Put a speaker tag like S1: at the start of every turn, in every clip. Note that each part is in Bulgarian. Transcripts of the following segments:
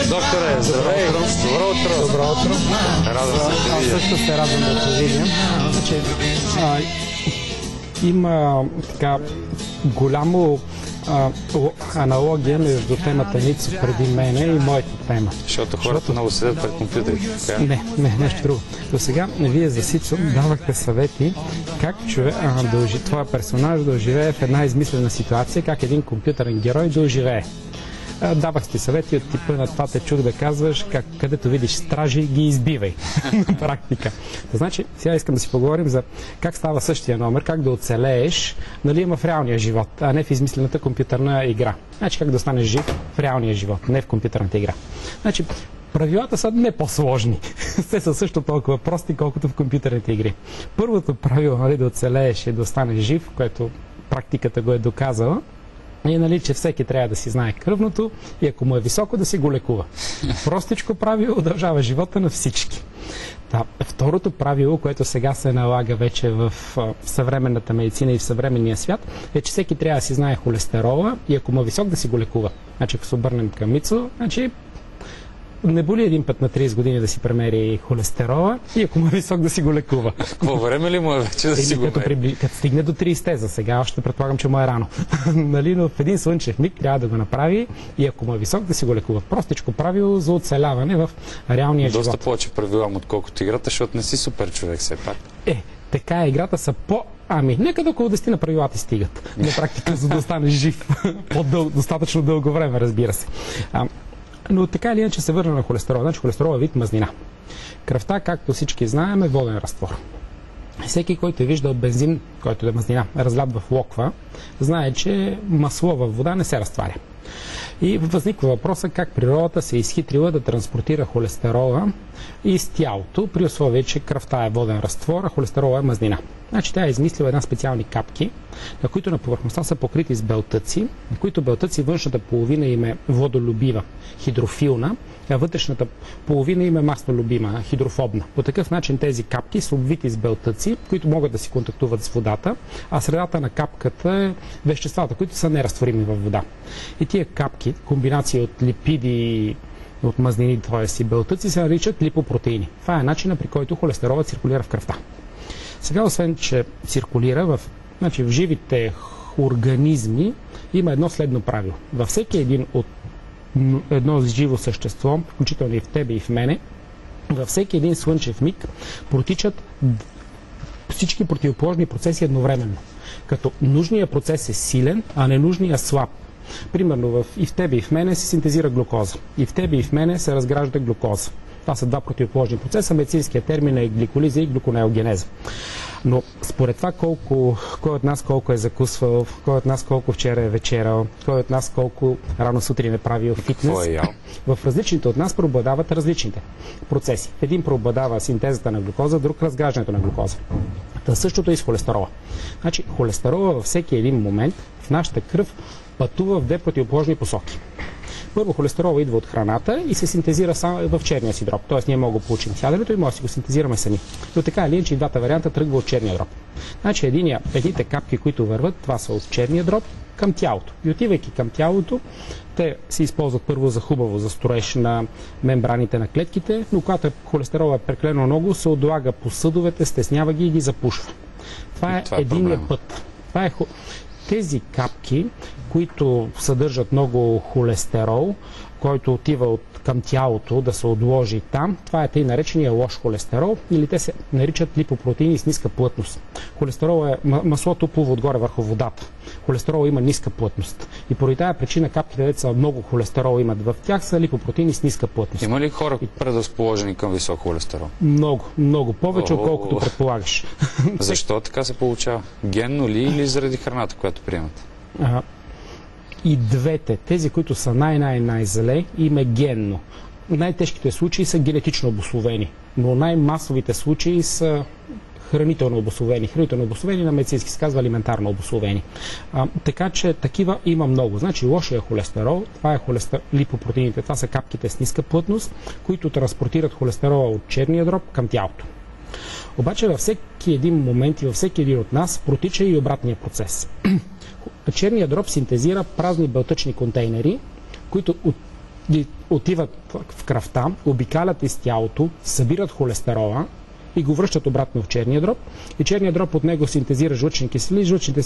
S1: Докторе, здравей! Добро утро!
S2: Добро утро!
S1: Радвам се да
S2: Аз
S1: видя.
S2: също се радвам да те видя. Значи, има така голямо аналогия между темата Ницо преди мене и моята тема.
S1: Защото хората много седят пред компютрите. Така?
S2: Не, нещо друго. До сега вие за Сицо давахте съвети как твоя персонаж да оживее в една измислена ситуация, как един компютърен герой да оживее. Давах ти съвети от типа на това те чух да казваш, където видиш стражи, ги избивай. На практика. Значи, сега искам да си поговорим за как става същия номер, как да оцелееш, нали има в реалния живот, а не в измислената компютърна игра. Значи как да станеш жив в реалния живот, не в компютърната игра. Значи, правилата са не по-сложни. Те са също толкова прости, колкото в компютърните игри. Първото правило, нали, да оцелееш и да останеш жив, което практиката го е доказала, и нали, че всеки трябва да си знае кръвното и ако му е високо, да си го лекува. Простичко правило удължава живота на всички. Второто правило, което сега се налага вече в съвременната медицина и в съвременния свят, е, че всеки трябва да си знае холестерола и ако му е висок, да си го лекува. Значи, ако се обърнем към Мицо, значи не боли един път на 30 години да си премери холестерола и ако му е висок да си го лекува.
S1: Какво време ли му е вече да си го мери?
S2: Като стигне до 30 за сега, още предполагам, че му е рано. Нали, но в един слънчев миг трябва да го направи и ако му е висок да си го лекува. Простичко правило за оцеляване в реалния живот.
S1: Доста повече правила, отколкото играта, защото не си супер човек все пак.
S2: Така играта са нека до около 10 на правилата стигат. На практика, за да останеш жив. Достатъчно дълго време, разбира се. Но така или иначе се върна на холестерол. Значи холестерол е вид мазнина. Кръвта, както всички знаем, е воден разтвор. Всеки, който е виждал бензин, който е мазнина, разлят в локва, знае, че масло във вода не се разтваря. И възниква въпроса как природата се е изхитрила да транспортира холестерола из тялото, при условие, че кръвта е воден разтвор, а холестерола е мазнина. Значи тя е измислила една специални капки, на които на повърхността са покрити с белтъци, на които белтъци външната половина им е водолюбива, хидрофилна, а вътрешната половина им е маслолюбима, хидрофобна. По такъв начин тези капки са обвити с белтъци, които могат да си контактуват с водата, а средата на капката е веществата, които са неразтворими във вода. И тия капки, комбинация от липиди, от мазнини, т.е. и белтъци, се наричат липопротеини. Това е начинът, при който холестеролът циркулира в кръвта. Сега, освен че циркулира в живите организми, има едно следно правило. Във всеки едно живо същество, включително и в тебе и в мене, във всеки един слънчев миг протичат всички противоположни процеси едновременно. Като нужният процес е силен, а ненужният слаб. Примерно и в тебе и в мене се синтезира глюкоза. И в тебе и в мене се разгражда глюкоза. Това са два противоположни процеса. Медицинският термин е гликолиза и глюконеогенеза. Но според това кой от нас колко е закусвал, кой от нас колко вчера е вечерал, кой от нас колко рано сутрин е правил фитнес, в различните от нас преобладават различните процеси. Един преобладава синтезата на глюкоза, друг разграждането на глюкоза. Същото и с холестерола. Значи холестерола във всеки един момент в нашата кръв пътува в две противоположни посоки. Първо, холестерол идва от храната и се синтезира само в черния си дроб. Тоест, ние можем да получим с яденето и може да си го синтезираме сами. Но така или иначе и двата варианта тръгва от черния дроб. Значи, едните капки, които върват, това са от черния дроб към тялото. И отивайки към тялото, те се използват първо за хубаво, за строеж на мембраните на клетките, но когато холестерол е прекалено много, се отлага по съдовете, стеснява ги и ги запушва. Това е единият път. Тези капки, които съдържат много холестерол, който отива към тялото да се отложи там, това е тъй наречения лош холестерол, или те се наричат липопротеини с ниска плътност. Холестерол е маслото плува отгоре върху водата. Холестерол има ниска плътност. И поради тази причина капките, където са много холестерол имат в тях, са липопротеини с ниска плътност.
S1: Има ли хора предразположени към висок холестерол?
S2: Много повече, отколкото предполагаш.
S1: Защо така се получава? Генно ли или заради храната, която приемат?
S2: И двете, тези, които са най-зле, им е генно. Най-тежките случаи са генетично обусловени, но най-масовите случаи са хранително обусловени. Хранително обусловени на медицински се казва алиментарно обусловени. Така че такива има много. Значи лошия холестерол, това е липопротеините, това са капките с ниска плътност, които транспортират холестерола от черния дроб към тялото. Обаче във всеки един момент и във всеки един от нас протича и обратния процес. Черният дроб синтезира празни белтъчни контейнери, които отиват в кръвта, обикалят из тялото, събират холестерола и го връщат обратно в черния дроб. И черният дроб от него синтезира жлъчни киселини. Жлъчните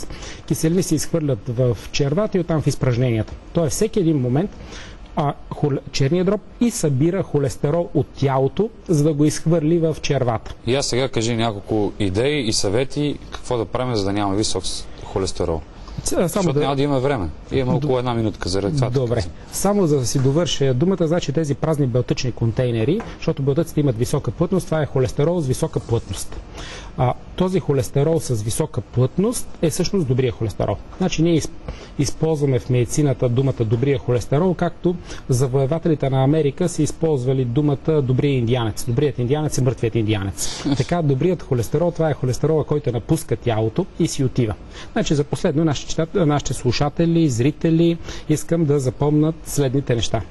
S2: киселини се изхвърлят в червата и оттам в изпражненията. Тоест всеки един момент черният дроб и събира холестерол от тялото, за да го изхвърли в червата.
S1: И аз сега кажи няколко идеи и съвети какво да правим, за да няма висок холестерол. Защото няма да има време. Има около една минутка заради това.
S2: Добре. Само за да си довърша думата, значи тези празни белтъчни контейнери, защото белтъците имат висока плътност, това е холестерол с висока плътност. Този холестерол с висока плътност е всъщност добрия холестерол. Значи ние използваме в медицината думата добрия холестерол, както завоевателите на Америка са използвали думата добрия индианец. Добрият индианец е мъртвият индианец. Така, добрият холестерол, това е холестерола, който напуска тялото и си отива. Значи за последно нашите слушатели, зрители, искам да запомнат следните неща.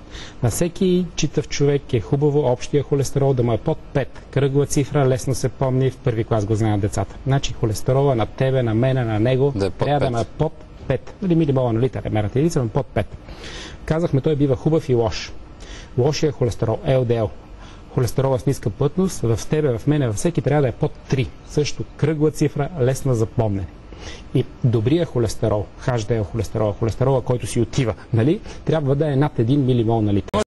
S2: На всеки читав човек е хубаво общия холестерол да му е под 5. Кръгла цифра, лесно се помни, в първи клас го знаят децата. Значи холестерола на тебе, на мене, на него трябва да е под 5. Милимола на литър е мерата единица, но под 5. Казахме, той бива хубав и лош. Лошия холестерол, LDL, холестерола с ниска плътност, в тебе, в мене, във всеки трябва да е под 3. Също кръгла цифра, лесна за помнене. И добрия холестерол, HDL холестерола, който си отива, нали, трябва да е над 1 милимол на литър.